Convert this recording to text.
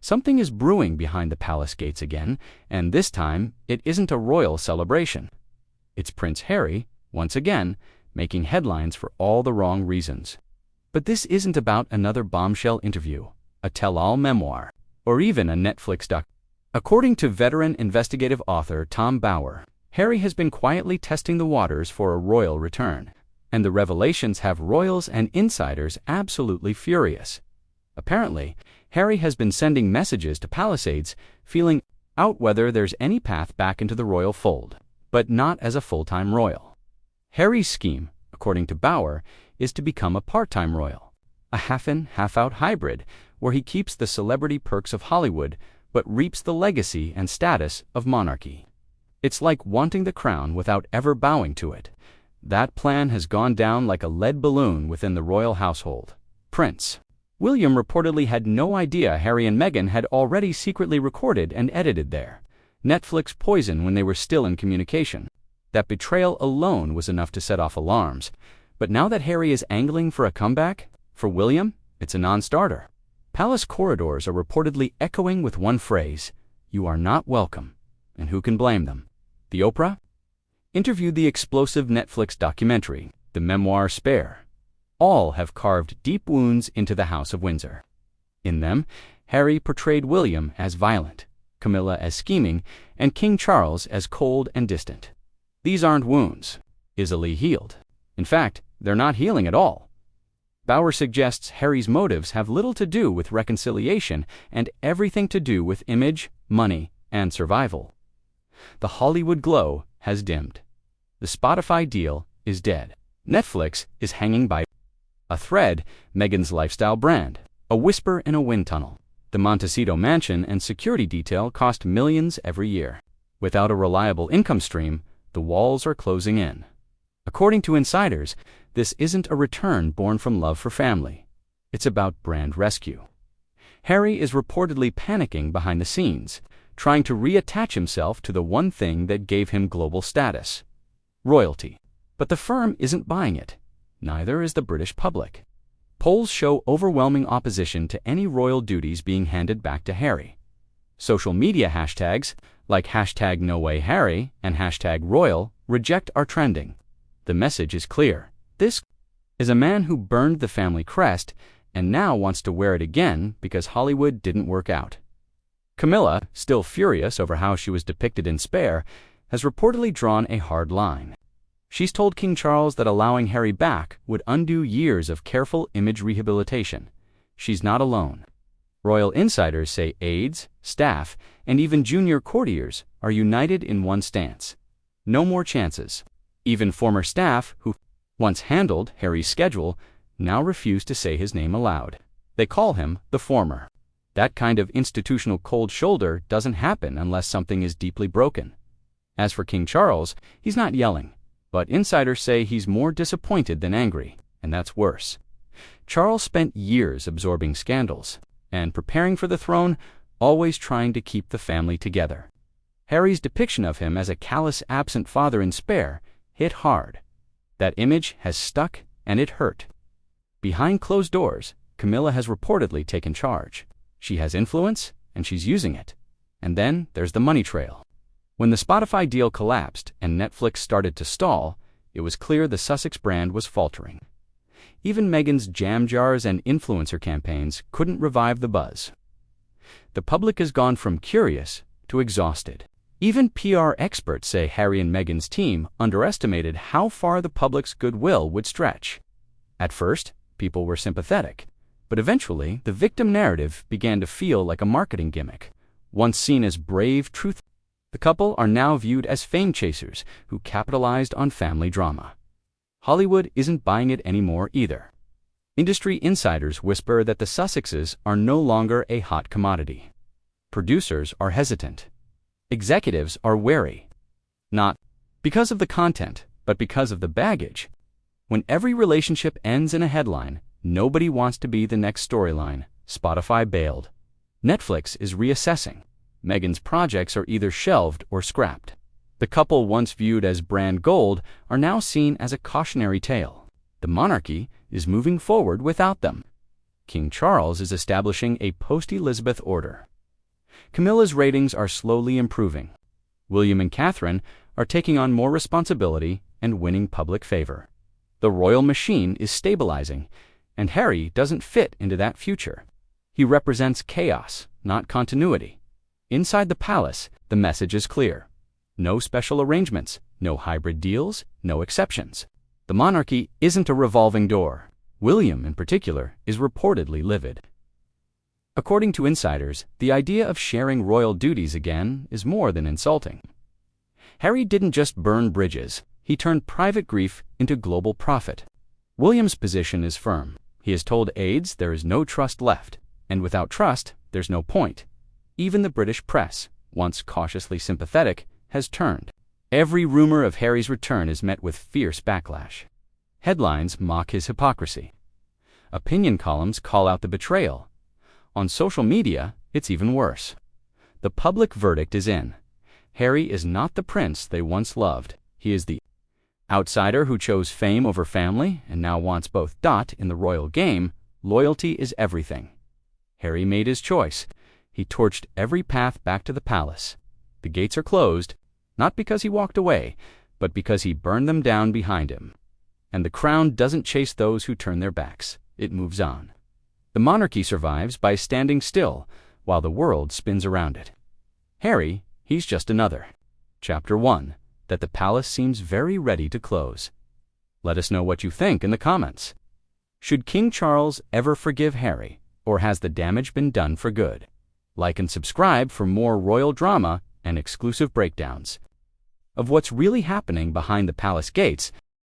Something is brewing behind the palace gates again, and this time it isn't a royal celebration. It's Prince Harry, once again, making headlines for all the wrong reasons. But this isn't about another bombshell interview, a tell-all memoir, or even a Netflix doc. According to veteran investigative author Tom Bauer, Harry has been quietly testing the waters for a royal return, and the revelations have royals and insiders absolutely furious. Apparently, Harry has been sending messages to palace aides, feeling out whether there's any path back into the royal fold, but not as a full-time royal. Harry's scheme, according to Bauer, is to become a part-time royal, a half-in, half-out hybrid where he keeps the celebrity perks of Hollywood but reaps the legacy and status of monarchy. It's like wanting the crown without ever bowing to it. That plan has gone down like a lead balloon within the royal household. Prince William reportedly had no idea Harry and Meghan had already secretly recorded and edited their Netflix poison when they were still in communication. That betrayal alone was enough to set off alarms. But now that Harry is angling for a comeback, for William, it's a non-starter. Palace corridors are reportedly echoing with one phrase, "You are not welcome." And who can blame them? The Oprah interviewed the explosive Netflix documentary, the memoir Spare. All have carved deep wounds into the House of Windsor. In them, Harry portrayed William as violent, Camilla as scheming, and King Charles as cold and distant. These aren't wounds, easily healed. In fact, they're not healing at all. Bauer suggests Harry's motives have little to do with reconciliation and everything to do with image, money, and survival. The Hollywood glow has dimmed. The Spotify deal is dead. Netflix is hanging by a thread, Meghan's lifestyle brand, a whisper in a wind tunnel. The Montecito mansion and security detail cost millions every year. Without a reliable income stream, the walls are closing in. According to insiders, this isn't a return born from love for family. It's about brand rescue. Harry is reportedly panicking behind the scenes, trying to reattach himself to the one thing that gave him global status: royalty. But the firm isn't buying it. Neither is the British public. Polls show overwhelming opposition to any royal duties being handed back to Harry. Social media hashtags, like #NoWayHarry and #Royal, reject are trending. The message is clear. This is a man who burned the family crest and now wants to wear it again because Hollywood didn't work out. Camilla, still furious over how she was depicted in Spare, has reportedly drawn a hard line. She's told King Charles that allowing Harry back would undo years of careful image rehabilitation. She's not alone. Royal insiders say aides, staff, and even junior courtiers are united in one stance: no more chances. Even former staff, who once handled Harry's schedule, now refuse to say his name aloud. They call him the former. That kind of institutional cold shoulder doesn't happen unless something is deeply broken. As for King Charles, he's not yelling, but insiders say he's more disappointed than angry, and that's worse. Charles spent years absorbing scandals and preparing for the throne, always trying to keep the family together. Harry's depiction of him as a callous, absent father in Spare hit hard. That image has stuck, and it hurt. Behind closed doors, Camilla has reportedly taken charge. She has influence, and she's using it. And then there's the money trail. When the Spotify deal collapsed and Netflix started to stall, it was clear the Sussex brand was faltering. Even Meghan's jam jars and influencer campaigns couldn't revive the buzz. The public has gone from curious to exhausted. Even PR experts say Harry and Meghan's team underestimated how far the public's goodwill would stretch. At first, people were sympathetic, but eventually the victim narrative began to feel like a marketing gimmick. Once seen as brave, truth, the couple are now viewed as fame chasers who capitalized on family drama. Hollywood isn't buying it anymore either. Industry insiders whisper that the Sussexes are no longer a hot commodity. Producers are hesitant. Executives are wary. Not because of the content, but because of the baggage. When every relationship ends in a headline, nobody wants to be the next storyline. Spotify bailed. Netflix is reassessing. Meghan's projects are either shelved or scrapped. The couple, once viewed as brand gold, are now seen as a cautionary tale. The monarchy is moving forward without them. King Charles is establishing a post-Elizabeth order. Camilla's ratings are slowly improving. William and Catherine are taking on more responsibility and winning public favor. The royal machine is stabilizing, and Harry doesn't fit into that future. He represents chaos, not continuity. Inside the palace, the message is clear. No special arrangements, no hybrid deals, no exceptions. The monarchy isn't a revolving door. William, in particular, is reportedly livid. According to insiders, the idea of sharing royal duties again is more than insulting. Harry didn't just burn bridges, he turned private grief into global profit. William's position is firm. He has told aides there is no trust left, and without trust, there's no point. Even the British press, once cautiously sympathetic, has turned. Every rumor of Harry's return is met with fierce backlash. Headlines mock his hypocrisy. Opinion columns call out the betrayal. On social media, it's even worse. The public verdict is in. Harry is not the prince they once loved. He is the outsider who chose fame over family and now wants both. In the royal game, loyalty is everything. Harry made his choice. He torched every path back to the palace. The gates are closed, not because he walked away, but because he burned them down behind him. And the crown doesn't chase those who turn their backs. It moves on. The monarchy survives by standing still while the world spins around it. Harry, he's just another. Chapter 1. That the palace seems very ready to close. Let us know what you think in the comments. Should King Charles ever forgive Harry, or has the damage been done for good? Like and subscribe for more royal drama and exclusive breakdowns of what's really happening behind the palace gates